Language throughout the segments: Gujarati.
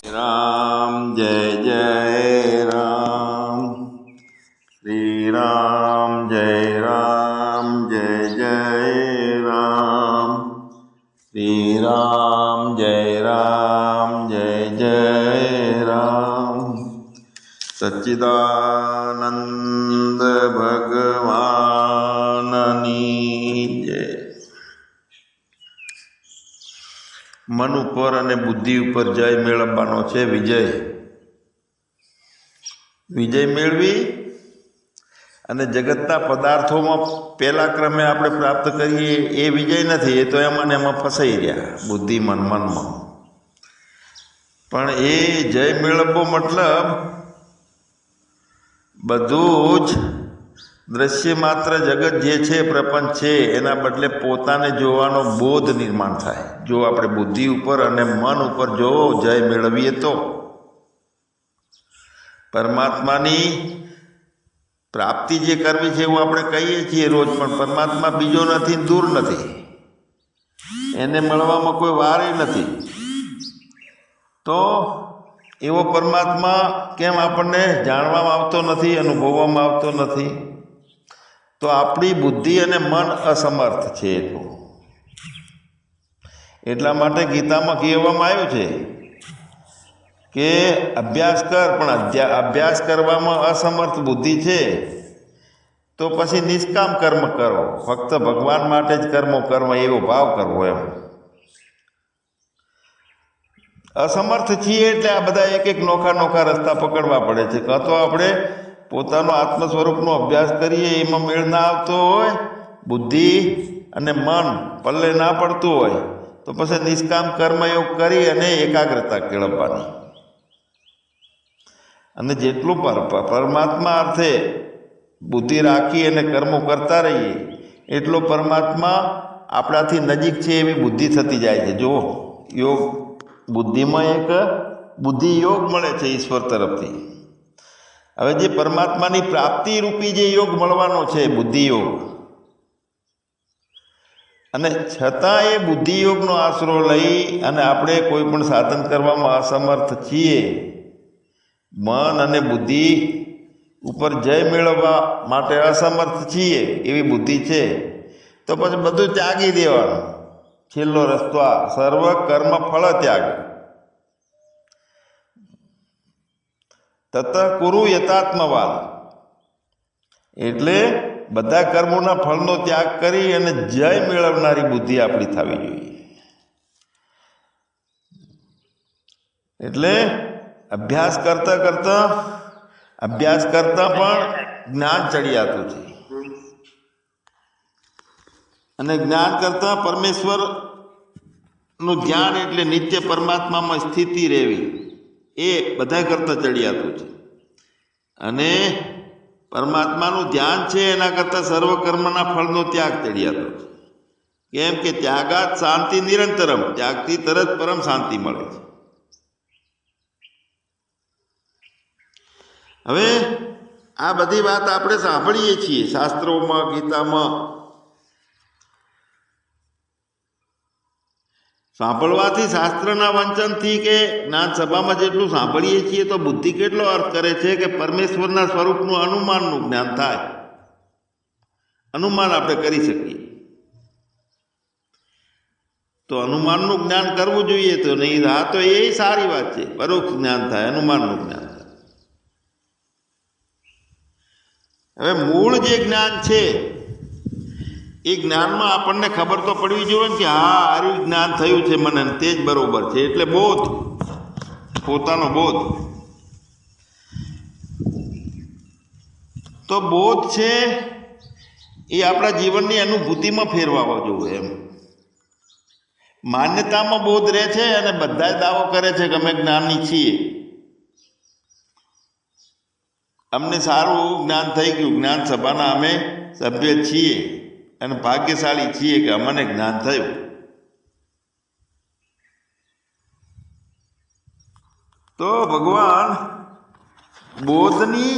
राम जय जय राम। श्री राम जय जय राम। श्री राम जय जय राम। सच्चिदानंद भगवाननी जय। मन ઉપર અને બુદ્ધિ ઉપર જય મેળવવાનો છે વિજય મેળવી અને જગતના પદાર્થોમાં પહેલા ક્રમે આપણે પ્રાપ્ત કરીએ એ વિજય નથી, એ તો એમાં ને એમાં ફસાઈ રહ્યા બુદ્ધિ મનમાં। પણ એ જય મેળવવો મતલબ બધું જ દ્રશ્ય માત્ર જગત જે છે, પ્રપંચ છે, એના બદલે પોતાને જોવાનો બોધ નિર્માણ થાય। જો આપણે બુદ્ધિ ઉપર અને મન ઉપર જો જય મેળવીએ તો પરમાત્માની પ્રાપ્તિ જે કરવી છે એવું આપણે કહીએ છીએ રોજ, પણ પરમાત્મા બીજો નથી, દૂર નથી, એને મળવામાં કોઈ વાર નથી। તો એવો પરમાત્મા કેમ આપણને જાણવામાં આવતો નથી, અનુભવવામાં આવતો નથી? તો આપણી બુદ્ધિ અને મન અસમર્થ છે। એટલા માટે ગીતામાં કહેવામાં આવ્યું છે કે અભ્યાસ કર, પણ અભ્યાસ કરવામાં અસમર્થ બુદ્ધિ છે તો પછી નિષ્કામ કર્મ કરો, ફક્ત ભગવાન માટે જ કર્મો કર્મ એવો ભાવ કરવો એમ। અસમર્થ છીએ એટલે આ બધા એક એક નોખા રસ્તા પકડવા પડે છે। કાં તો આપણે પોતાનો આત્મ સ્વરૂપનો અભ્યાસ કરીએ, એમાં મેળ ના આવતો હોય, બુદ્ધિ અને મન પલ્લે ના પડતું હોય, તો પછી નિષ્કામ કર્મયોગ કરી અને એકાગ્રતા કેળવવાની। અને જેટલું પરમાત્મા અર્થે બુદ્ધિ રાખી અને કર્મો કરતા રહીએ એટલો પરમાત્મા આપણાથી નજીક છે એવી બુદ્ધિ થતી જાય છે। જો યોગ બુદ્ધિમાં એક બુદ્ધિ યોગ મળે છે ઈશ્વર તરફથી। હવે જે પરમાત્માની પ્રાપ્તિ રૂપી જે યોગ મળવાનો છે બુદ્ધિ યોગ, અને છતાં એ બુદ્ધિ યોગનો આશરો લઈ અને આપણે કોઈ પણ સાધન કરવામાં અસમર્થ છીએ, મન અને બુદ્ધિ ઉપર જય મેળવવા માટે અસમર્થ છીએ એવી બુદ્ધિ છે, તો પછી બધું ત્યાગી દેવાનું। છેલ્લો રસ્તો આ સર્વ કર્મ ફળ ત્યાગ। તત કુરુ યતાત્મવાન, એટલે બધા કર્મોના ફળનો ત્યાગ કરી અને જય મેળવનારી બુદ્ધિ આપણી થવી જોઈએ। એટલે અભ્યાસ કરતા પણ જ્ઞાન ચડિયાતું છે, અને જ્ઞાન કરતા પરમેશ્વરનું જ્ઞાન એટલે નિત્ય પરમાત્મામાં સ્થિતિ રહેવી એ બધા કરતાં ચડિયાતું છે। અને પરમાત્માનું ધ્યાન છે એના કરતાં સર્વ કર્મના ફળનો ત્યાગ ચડિયાતો છે। કેમ કે ત્યાગાત શાંતિ નિરંતરમ, ત્યાગથી તરત પરમ શાંતિ મળે છે। હવે આ બધી વાત આપણે સાંભળીએ છીએ શાસ્ત્રોમાં, ગીતામાં। સાંભળવાથી, શાસ્ત્રના વંચનથી કે જ્ઞાન સભામાં જેટલું સાંભળીએ છીએ તો બુદ્ધિ કેટલો અર્થ કરે છે કે પરમેશ્વરના સ્વરૂપનું અનુમાનનું જ્ઞાન થાય, અનુમાન આપણે કરી શકીએ। તો અનુમાનનું જ્ઞાન કરવું જોઈએ, તો નહીં આ તો એ સારી વાત છે, પરોક્ષ જ્ઞાન થાય, અનુમાનનું જ્ઞાન થાય। હવે મૂળ જે જ્ઞાન છે એ જ્ઞાનમાં આપણને ખબર તો પડવી જોઈએ કે હા આરું જ્ઞાન થયું છે મને, તે જ બરોબર છે, એટલે બોધ, પોતાનો બોધ। તો બોધ છે એ આપણા જીવનની અનુભૂતિમાં ફેરવાવો જોઈએ એમ। માન્યતામાં બોધ રહે છે અને બધા દાવો કરે છે કે અમે જ્ઞાની છીએ, અમને સારું જ્ઞાન થઈ ગયું, જ્ઞાન સભાના અમે સભ્ય છીએ અને ભાગ્યશાળી છીએ કે અમને જ્ઞાન થયું। તો ભગવાન બોધની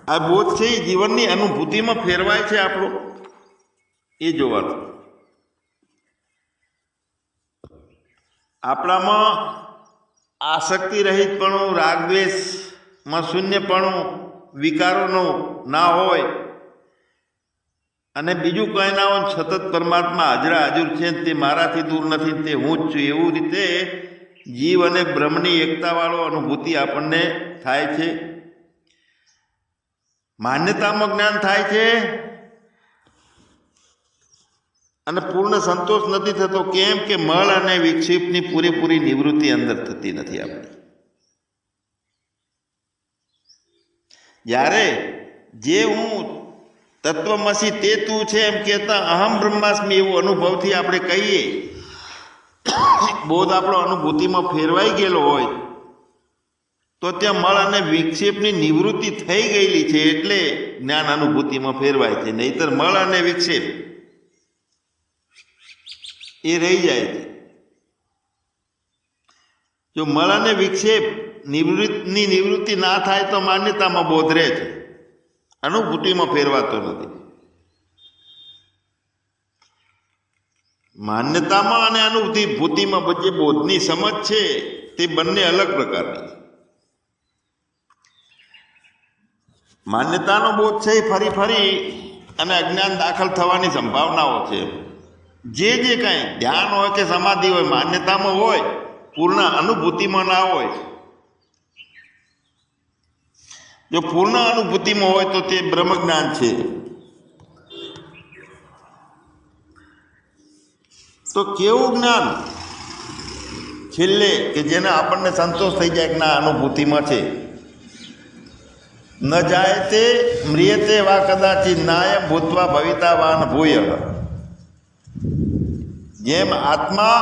આ બોધ છે એ જીવનની અનુભૂતિમાં ફેરવાય છે આપણો, એ જોવાનું। આપણામાં આસક્તિ રહિતપણું, રાગદ્વેષમાં શૂન્યપણું, વિકારોનું ના હોય અને બીજું કંઈ ના હોય, સતત પરમાત્મા હાજરા હાજર છે, તે મારાથી દૂર નથી, તે હું જ છું, એવું રીતે જીવ અને બ્રહ્મની એકતાવાળો અનુભૂતિ આપણને થાય છે. માન્યતામાં જ્ઞાન થાય છે અને પૂર્ણ સંતોષ નથી થતો. કેમ કે મળ અને વિક્ષેપની પૂરેપૂરી નિવૃત્તિ અંદર થતી નથી આપણી. જ્યારે જે હું તત્વમસી તે તું છે એમ કહેતા અહમ બ્રહ્માસ્મિ એવું અનુભવથી આપણે કહીએ, બોધ આપણો અનુભૂતિમાં ફેરવાઈ ગયેલો હોય તો ત્યાં મળ અને વિક્ષેપની નિવૃત્તિ થઈ ગયેલી છે એટલે જ્ઞાન અનુભૂતિમાં ફેરવાય છે. નહીતર મળ અને વિક્ષેપ એ રહી જાય છે. જો મળ અને વિક્ષેપ નિવૃત્તિ ના થાય તો માન્યતામાં બોધ રહે છે, અનુભૂતિમાં ફેરવાતો નથી. માન્યતામાં અને અનુભૂતિમાં જે બોધની સમજ છે તે બંને અલગ પ્રકારની છે. માન્યતાનો બોધ છે એ ફરી ફરી અને અજ્ઞાન દાખલ થવાની સંભાવનાઓ છે. જે કંઈ ધ્યાન હોય કે સમાધિ હોય, માન્યતામાં હોય, પૂર્ણ અનુભૂતિમાં ના હોય. જો પૂર્ણ અનુભૂતિમાં હોય તો તે બ્રહ્મજ્ઞાન છે. તો કેવું જ્ઞાન છેલ્લે કે જેને આપણને સંતોષ થઈ જાય કે ના અનુભૂતિમાં છે. ન જાય તે મ્રિયતે વા કદાચિત નાયમ ભૂતવા ભવિતાવાન ભૂય. જેમ આત્મા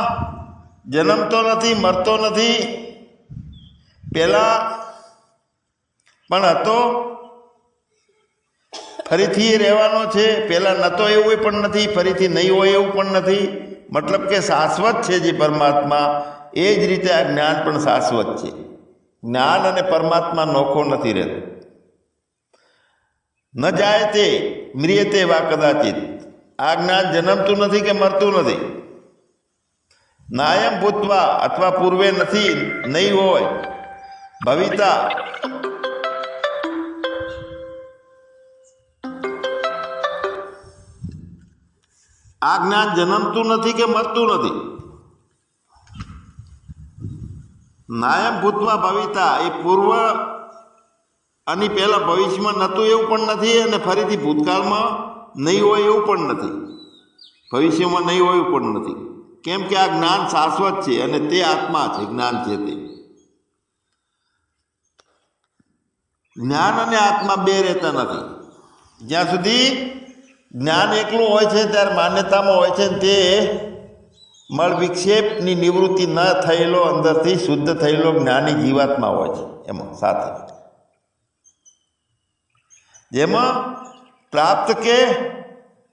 જન્મતો નથી, મરતો નથી, પહેલા પણ હતો, ફરીથી એ રહેવાનો છે. પહેલાં નહોતો એવું પણ નથી, ફરીથી નહીં હોય એવું પણ નથી. મતલબ કે શાશ્વત છે જે પરમાત્મા, એ જ રીતે આ જ્ઞાન પણ શાશ્વત છે. જ્ઞાન અને પરમાત્મા નોખો નથી રહેતો. ન જાય તે મ્રિયતે વા કદાચિત. આ જ્ઞાન જન્મતું નથી કે મરતું નથી. નાયમ ભૂતવા અથવા પૂર્વે નથી, નહીં હોય. ભવિતા આ જ્ઞાન જન્મતું નથી કે મરતું નથી. નાયમ ભૂતવા ભવિતા એ પૂર્વ અને પહેલાં ભવિષ્યમાં નહોતું એવું પણ નથી અને ફરીથી ભૂતકાળમાં નહીં હોય એવું પણ નથી, ભવિષ્યમાં નહીં હોય એવું પણ નથી. કેમ કે આ જ્ઞાન શાશ્વત છે અને તે આત્મા છે, જ્ઞાન છે તે. જ્ઞાન અને આત્મા બે રહેતા નથી. જ્યાં સુધી જ્ઞાન એકલું હોય છે ત્યારે માન્યતામાં હોય છે તે મળ વિક્ષેપની નિવૃત્તિ ન થયેલો, અંદરથી શુદ્ધ થયેલો જ્ઞાની જીવાત્મા હોય છે એમાં સાથે. જેમાં પ્રાપ્ત કે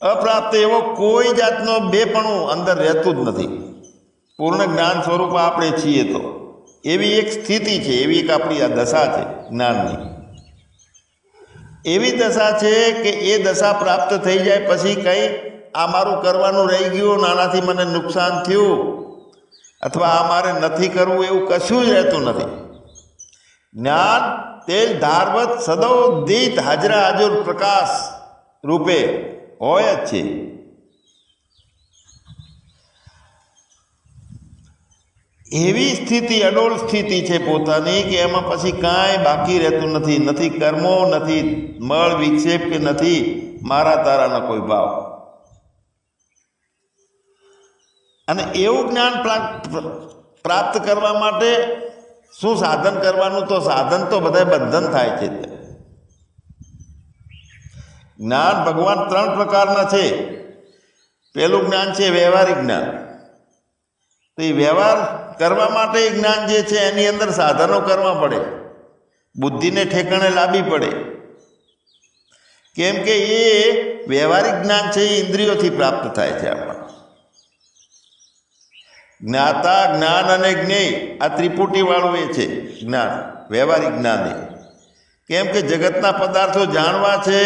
અપ્રાપ્ત એવો કોઈ જાતનો બેપણું અંદર રહેતું જ નથી. પૂર્ણ જ્ઞાન સ્વરૂપ આપણે છીએ તો એવી એક સ્થિતિ છે, એવી એક આપણી આ દશા છે જ્ઞાનની. એવી દશા છે કે એ દશા પ્રાપ્ત થઈ જાય પછી કંઈ આ મારું કરવાનું રહી ગયું, આનાથી મને નુકસાન થયું અથવા આ મારે નથી કરવું એવું કશું જ રહેતું નથી. જ્ઞાન તેજ ધારવત સદોદિત હાજરા હાજર પ્રકાશ રૂપે હોય જ છે. એવી સ્થિતિ અડોળ સ્થિતિ છે પોતાની કે એમાં પછી કાંઈ બાકી રહેતું નથી. નથી કર્મો, નથી મળ વિક્ષેપ કે નથી મારા તારાનો કોઈ ભાવ. અને એવું જ્ઞાન પ્રાપ્ત કરવા માટે શું સાધન કરવાનું? તો સાધન તો બધા બંધન થાય છે. જ્ઞાન ભગવાન 3 પ્રકારના છે. પહેલું જ્ઞાન છે વ્યવહારિક જ્ઞાન. તો એ વ્યવહાર કરવા માટે જ્ઞાન જે છે એની અંદર સાધનો કરવા પડે, બુદ્ધિને ઠેકાણે લાવવી પડે. કેમ કે એ વ્યવહારિક જ્ઞાન છે એ ઇન્દ્રિયોથી પ્રાપ્ત થાય છે. આપણા જ્ઞાતા, જ્ઞાન અને જ્ઞેય આ ત્રિપુટીવાળું એ છે જ્ઞાન, વ્યવહારિક જ્ઞાન એ. કેમ કે જગતના પદાર્થો જાણવા છે,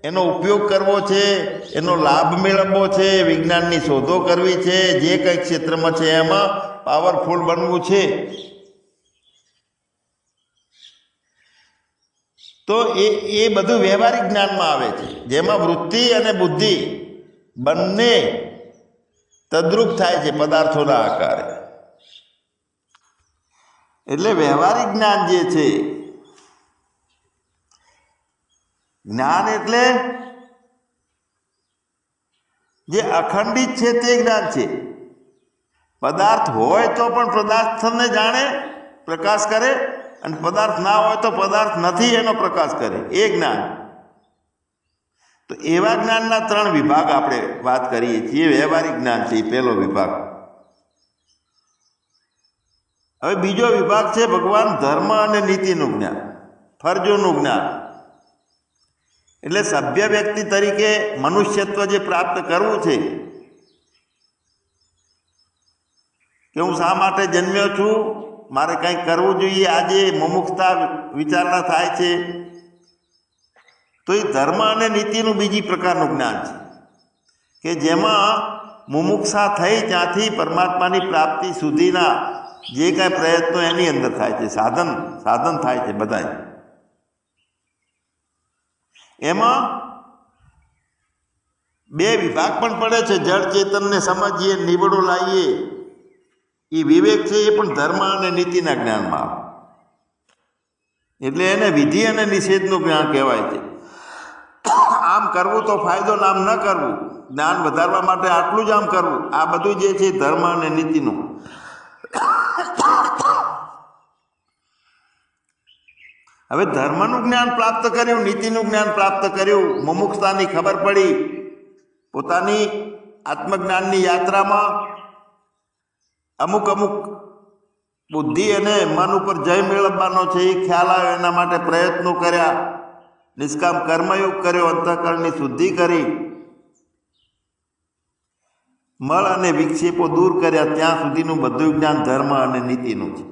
એનો ઉપયોગ કરવો છે, એનો લાભ મેળવવો છે, વિજ્ઞાનની શોધો કરવી છે, જે કંઈ ક્ષેત્રમાં છે એમાં પાવરફુલ બનવું છે, તો એ બધું વ્યવહારિક જ્ઞાનમાં આવે છે, જેમાં વૃત્તિ અને બુદ્ધિ બંને તદ્રુપ થાય છે પદાર્થોના આકારે. એટલે વ્યવહારિક જ્ઞાન જે છે, જ્ઞાન એટલે જે અખંડિત છે તે જ્ઞાન છે. પદાર્થ હોય તો પણ પદાર્થને જાણે, પ્રકાશ કરે, અને પદાર્થ ના હોય તો પદાર્થ નથી એનો પ્રકાશ કરે, એ જ્ઞાન. તો એવા જ્ઞાનના 3 વિભાગ આપણે વાત કરીએ છીએ. વ્યવહારિક જ્ઞાન છે એ પહેલો વિભાગ. હવે બીજો વિભાગ છે ભગવાન ધર્મ અને નીતિનું જ્ઞાન, ફરજોનું જ્ઞાન. એટલે સભ્ય વ્યક્તિ તરીકે મનુષ્યત્વ જે પ્રાપ્ત કરવું છે, કે હું શા માટે જન્મ્યો છું, મારે કંઈક કરવું જોઈએ, આજે મુમુક્ષતા વિચારણા થાય છે, તો એ ધર્મ અને નીતિનું બીજી પ્રકારનું જ્ઞાન છે, કે જેમાં મુમુક્ષા થઈ ત્યાંથી પરમાત્માની પ્રાપ્તિ સુધીના જે કાંઈ પ્રયત્નો એની અંદર થાય છે, સાધન થાય છે બધા. એમાં 2 વિભાગ પણ પડે છે. જળ ચેતનને સમજીએ, નિવડો લાવીએ, એ વિવેક છે, એ પણ ધર્મ અને નીતિના જ્ઞાનમાં આવે. એટલે એને વિધિ અને નિષેધનું જ્ઞાન કહેવાય છે. આમ કરવું તો ફાયદો, આમ ન કરવું, જ્ઞાન વધારવા માટે આટલું જ આમ કરવું, આ બધું જે છે ધર્મ અને નીતિનું. હવે ધર્મનું જ્ઞાન પ્રાપ્ત કર્યું, નીતિનું જ્ઞાન પ્રાપ્ત કર્યું, મુમુક્ષતાની ખબર પડી, પોતાની આત્મજ્ઞાનની યાત્રામાં અમુક બુદ્ધિ અને મન ઉપર જય મેળવવાનો છે એ ખ્યાલ આવ્યો, એના માટે પ્રયત્નો કર્યા, નિષ્કામ કર્મયોગ કર્યો, અંતઃકરણની શુદ્ધિ કરી, મળ અને વિક્ષેપો દૂર કર્યા, ત્યાં સુધીનું બધું જ્ઞાન ધર્મ અને નીતિનું છે.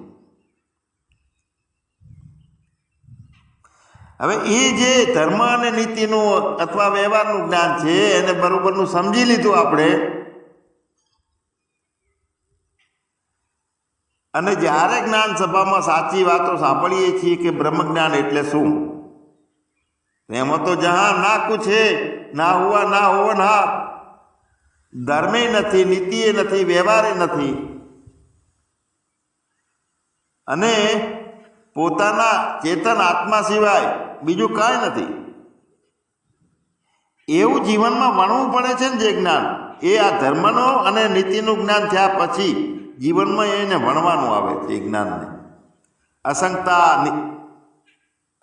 હવે એ જે ધર્મ અને નીતિનું અથવા વ્યવહારનું જ્ઞાન છે એને બરોબરનું સમજી લીધું આપણે, અને જ્યારે જ્ઞાન સભામાં સાચી વાતો સાંભળીએ છીએ કે બ્રહ્મ જ્ઞાન એટલે શું, એમાં તો જહાં ના કુછ હે, ના હુઆ ના હોવા ના, ધર્મે નથી, નીતિએ નથી, વ્યવહારે નથી, અને પોતાના ચેતન આત્મા સિવાય બીજું કાંઈ નથી. એવું જીવનમાં વણવું પડે છે ને જે જ્ઞાન, એ આ ધર્મનો અને નીતિનું જ્ઞાન થયા પછી જીવનમાં એને ભણવાનું આવે છે. એ જ્ઞાનને અસંગતા,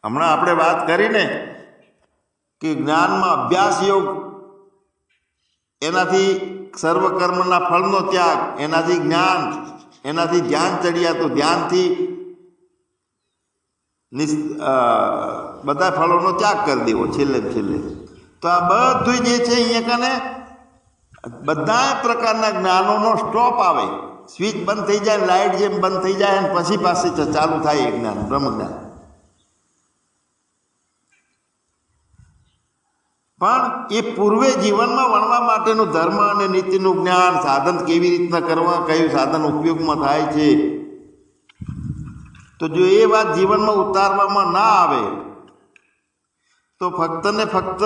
હમણાં આપણે વાત કરીને કે જ્ઞાનમાં અભ્યાસ યોગ, એનાથી સર્વકર્મના ફળનો ત્યાગ, એનાથી જ્ઞાન, એનાથી ધ્યાન ચડ્યા તો ધ્યાનથી બધા ફળોનો ત્યાગ કરી દેવો છેલ્લે. તો આ બધું જે છે અહીંયા કને બધા પ્રકારના જ્ઞાનોનો સ્ટોપ આવે, સ્વિચ બંધ થઈ જાય, લાઇટ જેમ બંધ થઈ જાય અને પછી પાછી ચાલુ થાય એ જ્ઞાન, બ્રહ્મ જ્ઞાન. પણ એ પૂર્વે જીવનમાં વણવા માટેનું ધર્મ અને નીતિનું જ્ઞાન, સાધન કેવી રીતના કરવા, કયું સાધન ઉપયોગમાં થાય છે, તો જો એ વાત જીવનમાં ઉતારવામાં ના આવે તો ફક્ત ને ફક્ત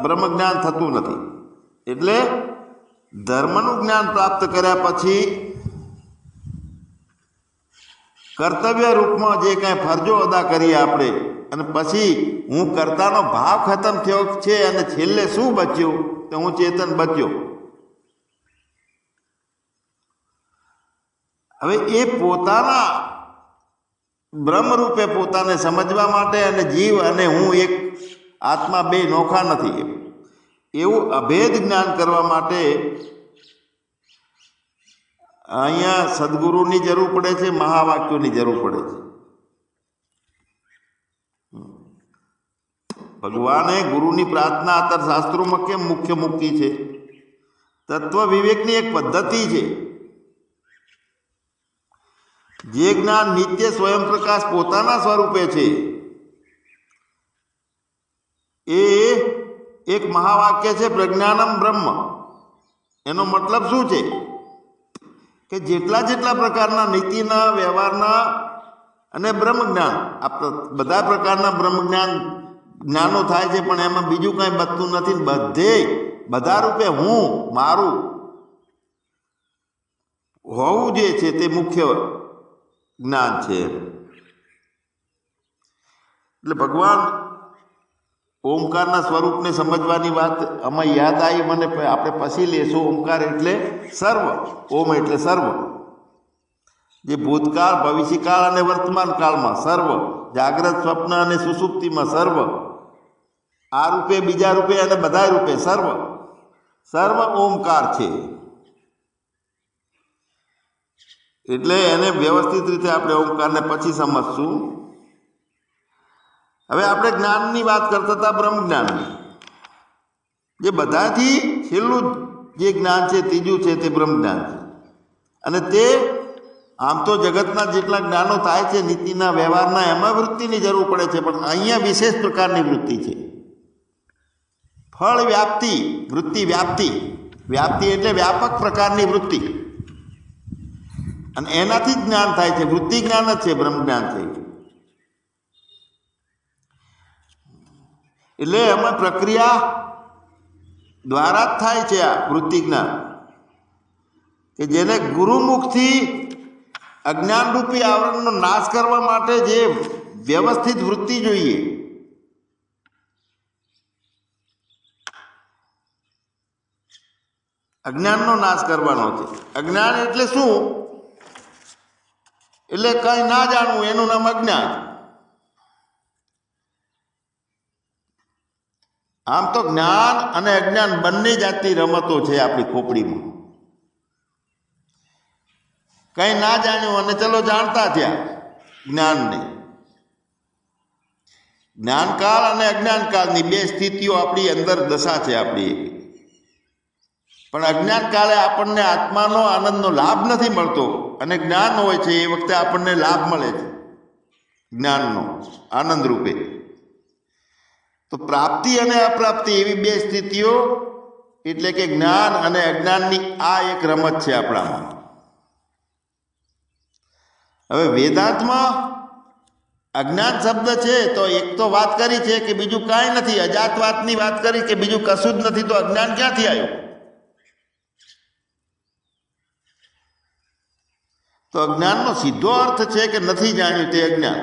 બ્રહ્મ જ્ઞાન થતું નથી. એટલે ધર્મનું જ્ઞાન પ્રાપ્ત કર્યા પછી કર્તવ્ય રૂપમાં જે કાંઈ ફરજો અદા કરીએ આપણે, અને પછી હું કર્તાનો ભાવ ખતમ થયો છે, અને છેલ્લે શું બચ્યું તો હું ચેતન બચ્યો. હવે એ પોતાના બ્રહ્મરૂપે પોતાને સમજવા માટે, અને જીવ અને હું એક આત્મા બે નોખા નથી એવું અભેદ જ્ઞાન કરવા માટે અહીંયા સદગુરુની જરૂર પડે છે, મહાવાક્યોની જરૂર પડે છે. ભગવાને ગુરુની પ્રાર્થના અત્યારે શાસ્ત્રોમાં કેમ મુખ્ય મૂકી છે? તત્વ વિવેકની એક પદ્ધતિ છે. જે જ્ઞાન નિત્ય સ્વયં પ્રકાશ પોતાના સ્વરૂપે છે, એ એક મહાવાક્ય છે, પ્રજ્ઞાનમ બ્રહ્મ. એનો મતલબ શું છે કે જેટલા પ્રકારના નીતિના, વ્યવહારના અને બ્રહ્મ જ્ઞાન, આ બધા પ્રકારના બ્રહ્મ જ્ઞાન જ્ઞાનો થાય છે, પણ એમાં બીજું કાંઈ બચતું નથી. બધા રૂપે હું મારું હોવું જે છે તે મુખ્ય જ્ઞાન છે. એટલે ભગવાન ઓમકારના સ્વરૂપને સમજવાની વાત આમાં યાદ આવી મને. આપણે પછી લેશું. ઓમકાર એટલે સર્વ. ઓમ એટલે સર્વ, જે ભૂતકાળ, ભવિષ્યકાળ અને વર્તમાન કાળમાં સર્વ, જાગ્રત, સ્વપ્ન અને સુષુપ્તિમાં સર્વ, આ રૂપે, બીજા રૂપે અને બધા રૂપે સર્વ ઓમકાર છે. એટલે એને વ્યવસ્થિત રીતે આપણે ઓમકારને પછી સમજશું. હવે આપણે જ્ઞાનની વાત કરતા હતા, બ્રહ્મ જ્ઞાનની, જે બધાથી છેલ્લું જે જ્ઞાન છે, ત્રીજું છે, તે બ્રહ્મ જ્ઞાન છે. અને તે આમ તો જગતના જેટલા જ્ઞાનો થાય છે નીતિના, વ્યવહારના, એમાં વૃત્તિની જરૂર પડે છે, પણ અહીંયા વિશેષ પ્રકારની વૃત્તિ છે. ફળ વ્યાપ્તિ વૃત્તિ. વ્યાપ્તિ એટલે વ્યાપક પ્રકારની વૃત્તિ, અને એનાથી જ જ્ઞાન થાય છે. વૃત્તિ જ્ઞાન જ છે, બ્રહ્મ જ્ઞાન છે. એટલે એમાં પ્રક્રિયા દ્વારા જ થાય છે આ વૃત્તિ જ્ઞાન, કે જેને ગુરુમુખથી અજ્ઞાનરૂપી આવરણનો નાશ કરવા માટે જે વ્યવસ્થિત વૃત્તિ જોઈએ, અજ્ઞાનનો નાશ કરવાનો છે. અજ્ઞાન એટલે શું? એટલે કંઈ ના જાણવું, એનું નામ અજ્ઞાન. આમ તો જ્ઞાન અને અજ્ઞાન બંને જાતની રમતો છે આપણી ખોપડીમાં. કંઈ ના જાણ્યું અને ચલો જાણતા થયા જ્ઞાનને. જ્ઞાનકાળ અને અજ્ઞાનકાળની બે સ્થિતિઓ આપણી અંદર દશા છે આપણી. પણ અજ્ઞાન કાળે આપણને આત્માનો આનંદનો લાભ નથી મળતો, અને જ્ઞાન હોય છે એ વખતે આપણને લાભ મળે છે જ્ઞાનનો આનંદ રૂપે. તો પ્રાપ્તિ અને અપ્રાપ્તિ એવી બે સ્થિતિઓ, એટલે કે જ્ઞાન અને અજ્ઞાનની આ એક રમત છે આપણામાં. હવે વેદાંતમાં અજ્ઞાન શબ્દ છે તો એક તો વાત કરી છે કે બીજું કાંઈ નથી, અજાતવાતની વાત કરી કે બીજું કશું જ નથી, તો અજ્ઞાન ક્યાંથી આવ્યું? તો અજ્ઞાનનો સીધો અર્થ છે કે નથી જાણ્યું તે અજ્ઞાન.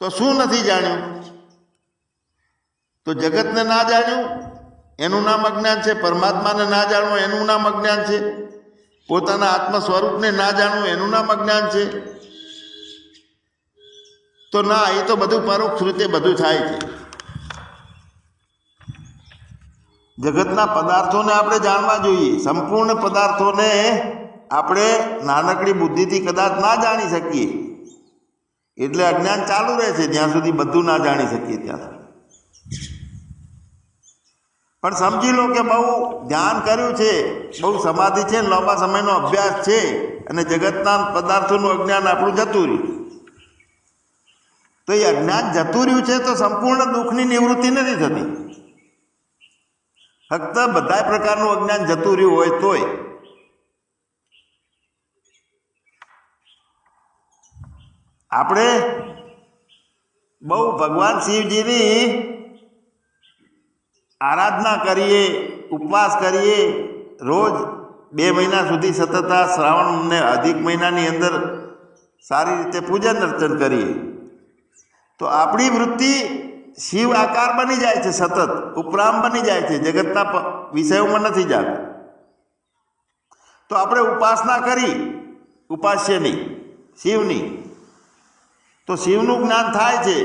તો શું નથી જાણ્યું? તો જગતને ના જાણ્યું એનું નામ અજ્ઞાન છે. પરમાત્માને ના જાણવું એનું નામ અજ્ઞાન છે. પોતાના આત્મ સ્વરૂપને ના જાણવું એનું નામ અજ્ઞાન છે. તો ના, એ તો બધું પરોક્ષ રીતે બધું થાય છે. જગતના પદાર્થોને આપણે જાણવા જોઈએ. સંપૂર્ણ પદાર્થોને આપણે નાનકડી બુદ્ધિથી કદાચ ના જાણી શકીએ, એટલે અજ્ઞાન ચાલુ રહે છે જ્યાં સુધી બધું ના જાણી શકીએ ત્યાં સુધી. પણ સમજી લો કે બહુ ધ્યાન કર્યું છે, બહુ સમાધિ છે, લાંબા સમયનો અભ્યાસ છે, અને જગતના પદાર્થોનું અજ્ઞાન આપણું જતું રહ્યું. તો એ અજ્ઞાન જતું રહ્યું છે તો સંપૂર્ણ દુઃખની નિવૃત્તિ નથી થતી. ફક્ત બધા પ્રકારનું અજ્ઞાન જતું રહ્યું હોય તોય. આપણે બહુ ભગવાન શિવજીની આરાધના કરીએ, ઉપવાસ કરીએ, રોજ 2 મહિના સુધી સતત આ શ્રાવણ ને અધિક મહિનાની અંદર સારી રીતે પૂજન અર્ચન કરીએ, તો આપણી વૃત્તિ શિવ આકાર બની જાય છે, સતત ઉપરામ બની જાય છે, જગતના વિષયોમાં નથી જાણતા. તો આપણે ઉપાસના કરી ઉપાસ્યની, શિવની, તો શિવનું જ્ઞાન થાય છે,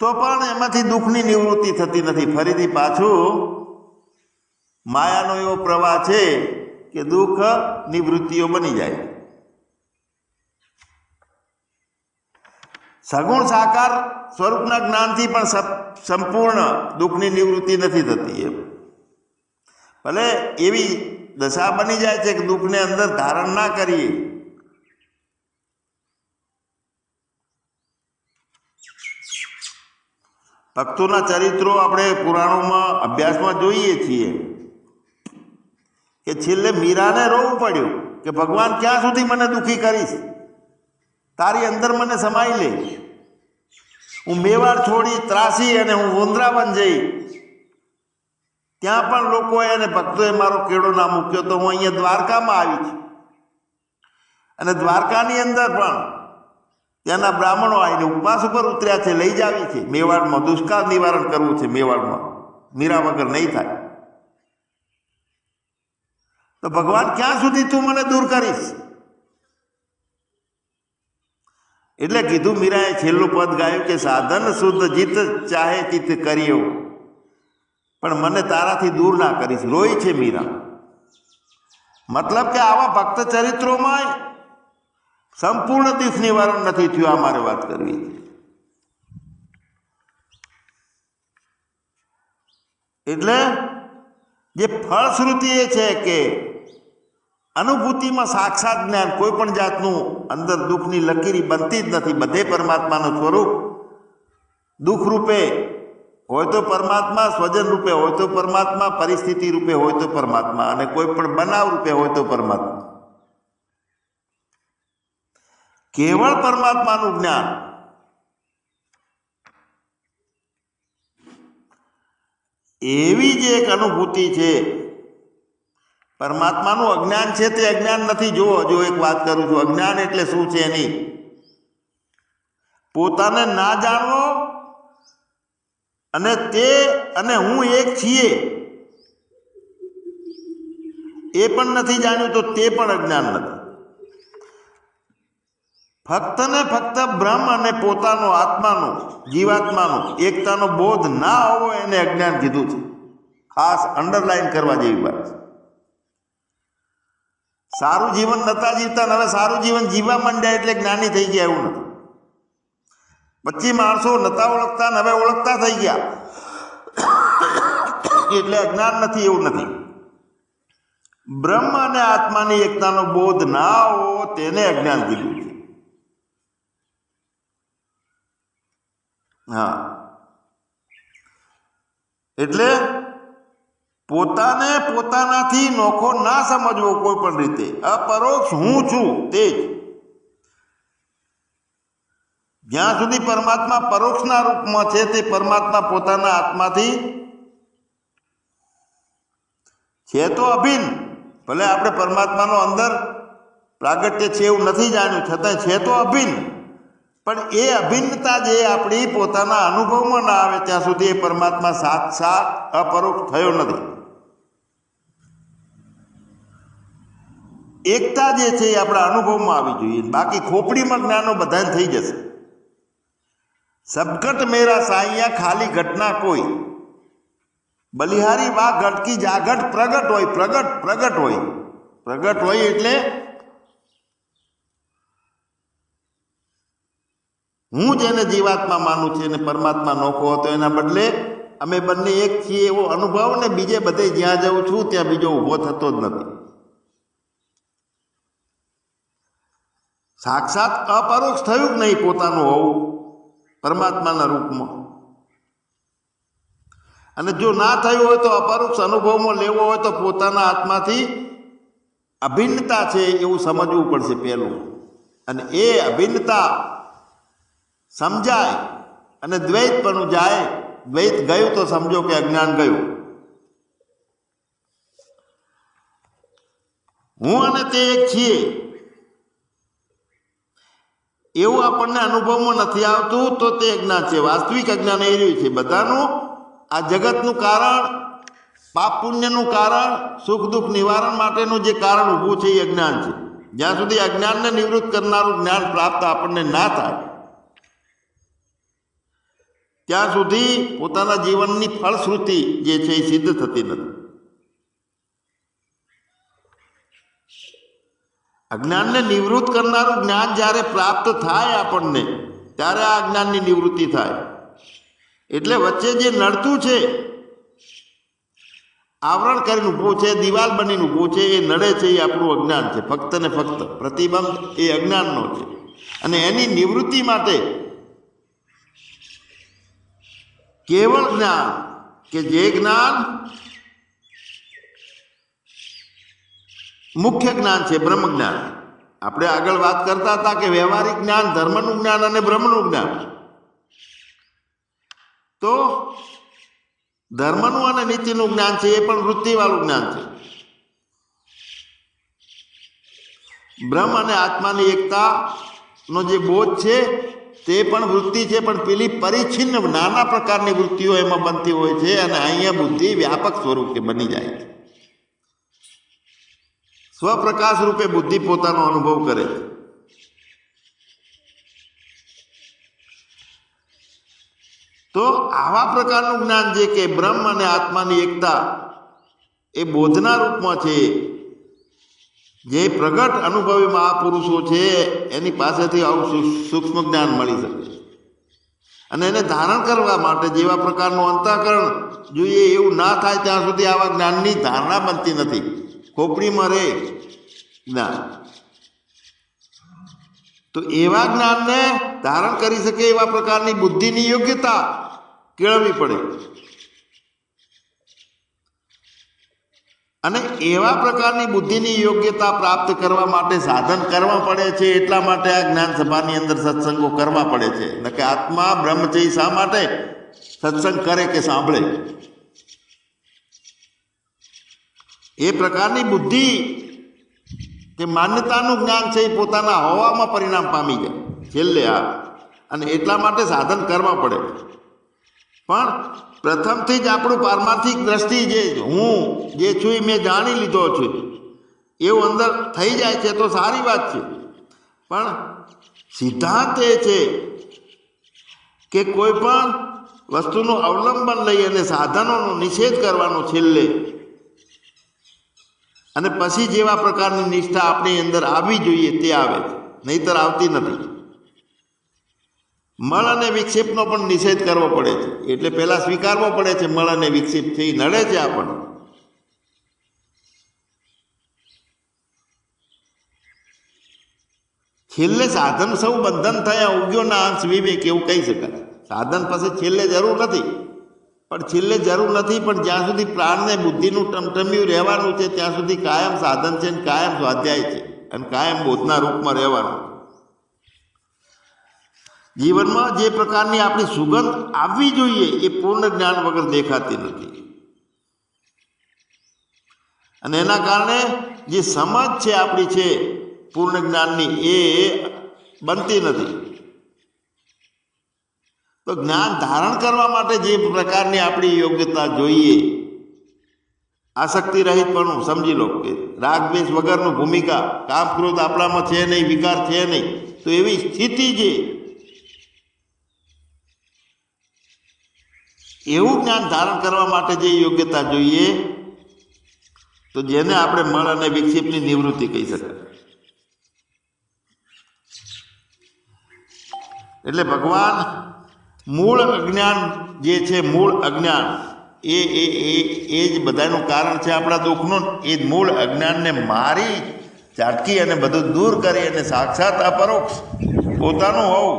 તો પણ એમાંથી દુઃખની નિવૃત્તિ થતી નથી. ફરીથી પાછું માયાનો એવો પ્રવાહ છે કે દુઃખ નિવૃત્તિઓ બની જાય. સગુણ સાકાર સ્વરૂપના જ્ઞાનથી પણ સંપૂર્ણ દુઃખની નિવૃત્તિ નથી થતી. એમ ભલે એવી દશા બની જાય છે કે દુઃખને અંદર ધારણ ના કરીએ. ભક્તોના ચરિત્રો આપણે પુરાણોમાં અભ્યાસમાં જોઈએ છીએ કે છેલ્લે મીરાને રોવું પડ્યું કે ભગવાન ક્યાં સુધી મને દુઃખી કરીશ, તારી અંદર મને સમાઈ લે. હું મેવાડ છોડી ત્રાસી અને હું વૃંદાવન જઈ, ત્યાં પણ લોકોએ અને ભક્તોએ મારો કેળો ના મૂક્યો, તો હું અહીંયા દ્વારકામાં આવી છું. અને દ્વારકાની અંદર પણ ત્યાંના બ્રાહ્મણો આવીને ઉપવાસ ઉપર ઉતર્યા છે, લઈ જાવી છે મેવાડમાં. દુષ્કાળ નિવારણ કરવું છે મેવાડમાં, મીરા વગર નહીં થાય. તો ભગવાન ક્યાં સુધી તું મને દૂર કરીશ? એટલે કીધું, મીરાએ છેલ્લું પદ ગાયું કે સાધન શુદ્ધ જીત ચાહે ચિત્ત કર્યો, પણ મને તારાથી દૂર ના કરીશ. રોઈ છે મીરા. મતલબ કે આવા ભક્ત ચરિત્રોમાં સંપૂર્ણ દુઃખ નિવારણ નથી થયું. આ મારે વાત કરવી છે. એટલે જે ફળશ્રુતિ એ છે કે અનુભૂતિમાં સાક્ષાત જ્ઞાન, કોઈ પણ જાતનું અંદર દુઃખની લકીરી બનતી જ નથી. બધે પરમાત્માનું સ્વરૂપ દુઃખ રૂપે હોય તો પરમાત્મા, સ્વજન રૂપે હોય તો પરમાત્મા, પરિસ્થિતિ રૂપે હોય તો પરમાત્મા, અને કોઈ પણ બનાવ રૂપે હોય તો પરમાત્મા. કેવળ પરમાત્માનું જ્ઞાન, એવી જે એક અનુભૂતિ છે. પરમાત્માનું અજ્ઞાન છે તે અજ્ઞાન નથી. જો એક વાત કરું છું, અજ્ઞાન એટલે શું છે? એની પોતાને ના જાણવો અને તે અને હું એક છીએ એ પણ નથી જાણ્યું, તો તે પણ અજ્ઞાન નથી. ફક્ત ને ફક્ત બ્રહ્મ અને પોતાનો આત્માનો, જીવાત્માનો એકતાનો બોધ ના હોવો એને અજ્ઞાન કીધું છે. ખાસ અંડરલાઈન કરવા જેવી વાત છે. સારું જીવન નતા જીવતા, હવે સારું જીવન જીવવા માંડ્યા એટલે જ્ઞાની થઈ ગયા એવું નથી. પછી માણસો નતા ઓળખતા, હવે ઓળખતા થઈ ગયા એટલે અજ્ઞાન નથી એવું નથી. બ્રહ્મ અને આત્માની એકતાનો બોધ ના હોવો તેને અજ્ઞાન કીધું છે. હા, એટલે પોતાને પોતાનાથી નોખો ના સમજવો કોઈ પણ રીતે. અપરોક્ષ હું છું તે જ. જ્યાં સુધી પરમાત્મા પરોક્ષના રૂપમાં છે, તે પરમાત્મા પોતાના આત્માથી છે તો અભિન્ન. ભલે આપણે પરમાત્માનો અંદર પ્રાગટ્ય છે એવું નથી જાણ્યું, છતાં છે તો અભિન્ન. પણ એ અભિન્નતા જે આપણી પોતાના અનુભવમાં ના આવે ત્યાં સુધી એ પરમાત્મા સાક્ષાત અપરોક્ષ થયો નથી. એકતા જે છે એ આપણા અનુભવમાં આવી જોઈએ. બાકી ખોપડીમાં જ્ઞાનો બધાને થઈ જશે. સબકટ મેરા સાહિયા ખાલી ઘટના કોઈ, બલિહારી વા ઘટકી જાગટ પ્રગટ હોય. પ્રગટ હોય એટલે હું જેને જીવાત્મા માનું છું અને પરમાત્મા નોખો હતો, એના બદલે અમે બંને એક છીએ એવો અનુભવ, ને બીજે બધે જ્યાં જાઉં છું ત્યાં બીજો ઊભો થતો જ નથી. સાક્ષાત અપરોક્ષ થયું જ નહીં પોતાનું હોવું પરમાત્માના રૂપમાં. અને જો ના થયું હોય તો અપરોક્ષ અનુભવમાં લેવો હોય તો પોતાના આત્માથી અભિન્નતા છે એવું સમજવું પડશે પહેલું. અને એ અભિન્નતા સમજાય અને દ્વૈત પણ જાય. દ્વૈત ગયું તો સમજો કે અજ્ઞાન ગયું. હું અને તે એક છીએ એવું આપણને અનુભવમાં નથી આવતું, તો તે અજ્ઞાન છે. વાસ્તવિક અજ્ઞાન એ રહ્યું છે બધાનું. આ જગતનું કારણ, પાપ પુણ્યનું કારણ, સુખ દુઃખ નિવારણ માટેનું જે કારણ ઊભું છે એ અજ્ઞાન છે. જ્યાં સુધી અજ્ઞાનને નિવૃત્ત કરનારું જ્ઞાન પ્રાપ્ત આપણને ના થાય ત્યાં સુધી પોતાના જીવનની ફળશ્રુતિ જે છે એ સિદ્ધ થતી નથી. અજ્ઞાનને નિવૃત્ત કરનારું જ્ઞાન જ્યારે પ્રાપ્ત થાય આપણને, ત્યારે આ અજ્ઞાનની નિવૃત્તિ થાય. એટલે વચ્ચે જે નડતું છે, આવરણ કરીને ઊભું છે, દિવાલ બનીને ઊભું છે, એ નડે છે, એ આપણું અજ્ઞાન છે. ફક્ત ને ફક્ત પ્રતિબંધ એ અજ્ઞાનનો છે. અને એની નિવૃત્તિ માટે કેવળ જ્ઞાન, કે જે જ્ઞાન મુખ્ય જ્ઞાન છે, બ્રહ્મ જ્ઞાન. આપણે આગળ વાત કરતા હતા કે વ્યવહારિક જ્ઞાન, ધર્મનું જ્ઞાન અને બ્રહ્મનું જ્ઞાન. તો ધર્મનું અને નીતિનું જ્ઞાન છે એ પણ વૃત્તિવાળું જ્ઞાન છે. બ્રહ્મ અને આત્માની એકતાનો જે બોધ છે તે પણ વૃત્તિ છે, પણ પેલી પરિચ્છિન્ન નાના પ્રકારની વૃત્તિઓ એમાં બનતી હોય છે અને અહીંયા બુદ્ધિ વ્યાપક સ્વરૂપે બની જાય છે. સ્વપ્રકાશ રૂપે બુદ્ધિ પોતાનો અનુભવ કરે છે. તો આવા પ્રકારનું જ્ઞાન જે કે બ્રહ્મ અને આત્માની એકતા એ બોધના રૂપમાં છે, જે પ્રગટ અનુભવી મહાપુરુષો છે એની પાસેથી આવું સૂક્ષ્મ જ્ઞાન મળી શકે છે. અને એને ધારણ કરવા માટે જેવા પ્રકારનું અંતઃકરણ જોઈએ એવું ના થાય ત્યાં સુધી આવા જ્ઞાનની ધારણા બનતી નથી. ખોપડીમાં રહે જ્ઞાન. તો એવા જ્ઞાનને ધારણ કરી શકે એવા પ્રકારની બુદ્ધિની યોગ્યતા કેળવવી પડે. અને એવા પ્રકારની બુદ્ધિની યોગ્યતા પ્રાપ્ત કરવા માટે સાધન કરવા પડે છે. એટલા માટે આ જ્ઞાન સભાની અંદર સત્સંગો કરવા પડે છે. ન કે આત્મા બ્રહ્મ છે શા માટે સત્સંગ કરે કે સાંભળે? એ પ્રકારની બુદ્ધિ કે માન્યતાનું જ્ઞાન છે એ પોતાના હોવામાં પરિણામ પામી જાય છેલ્લે. અને એટલા માટે સાધન કરવા પડે. પણ પ્રથમથી જ આપણું પારમાર્થિક દ્રષ્ટિ જે હું જે છું એ મેં જાણી લીધો છું એવું અંદર થઈ જાય છે તો સારી વાત છે. પણ સિદ્ધાંત એ છે કે કોઈ પણ વસ્તુનું અવલંબન લઈ અને સાધનોનો નિષેધ કરવાનો છેલ્લે, અને પછી જેવા પ્રકારની નિષ્ઠા આપણી અંદર આવવી જોઈએ તે આવે છે, નહીતર આવતી નથી. મળ અને વિક્ષેપનો પણ નિષેધ કરવો પડે છે. એટલે પહેલાં સ્વીકારવો પડે છે મળ અને વિક્ષેપ છે એ નડે છે આપણને. છેલ્લે સાધન સૌ બંધન થયા ઉગ્યોના અંશ વિવેક એવું કહી શકાય. સાધન પછી છેલ્લે જરૂર નથી, પણ છેલ્લે જરૂર નથી. પણ જ્યાં સુધી પ્રાણને બુદ્ધિનું ટમટમ્યું રહેવાનું છે ત્યાં સુધી કાયમ સાધન છે અને કાયમ સ્વાધ્યાય છે અને કાયમ બોધના રૂપમાં રહેવાનું. જીવનમાં જે પ્રકારની આપણી સુગંધ આવવી જોઈએ એ પૂર્ણ જ્ઞાન વગર દેખાતી નથી. અને એના કારણે જે સમજ છે આપણી છે પૂર્ણ જ્ઞાનની એ બનતી નથી. તો જ્ઞાન ધારણ કરવા માટે જે પ્રકારની આપણી યોગ્યતા જોઈએ, આસક્તિ રહિત પણ સમજી લો કે રાગ દ્વેષ વગરનું ભૂમિકા, કામ ક્રોધ આપણામાં છે નહીં, વિકાર છે નહીં, તો એવી સ્થિતિ છે. એવું જ્ઞાન ધારણ કરવા માટે જે યોગ્યતા જોઈએ તો જેને આપણે મળ અને વિક્ષેપની નિવૃત્તિ કહી શકાય. એટલે ભગવાન મૂળ અજ્ઞાન જે છે, મૂળ અજ્ઞાન એ જ બધાનું કારણ છે આપણા દુઃખનું. એ જ મૂળ અજ્ઞાનને મારી ચાટકી અને બધું દૂર કરી અને સાક્ષાત અપરોક્ષ પોતાનું હોવું.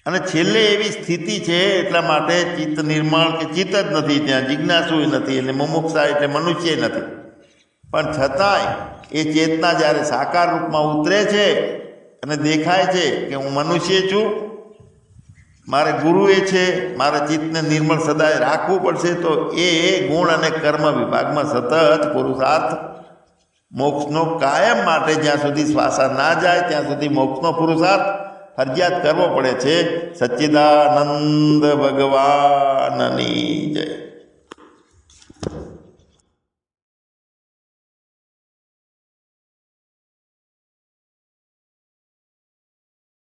અને છેલ્લે એવી સ્થિતિ છે એટલા માટે ચિત્ત નિર્મળ કે ચિત્ત જ નથી, ત્યાં જિજ્ઞાસુ નથી, એટલે મુમુક્ષા એટલે મનુષ્ય નથી. પણ છતાંય એ ચેતના જ્યારે સાકાર રૂપમાં ઉતરે છે અને દેખાય છે કે હું મનુષ્ય છું, મારે ગુરુ એ છે, મારે ચિત્તને નિર્મળ સદાય રાખવું પડશે, તો એ ગુણ અને કર્મ વિભાગમાં સતત પુરુષાર્થ મોક્ષનો કાયમ માટે જ્યાં સુધી શ્વાસા ના જાય ત્યાં સુધી મોક્ષનો પુરુષાર્થ ફરજિયાત કરવો પડે છે. સચ્ચિદાનંદ ભગવાનની જય.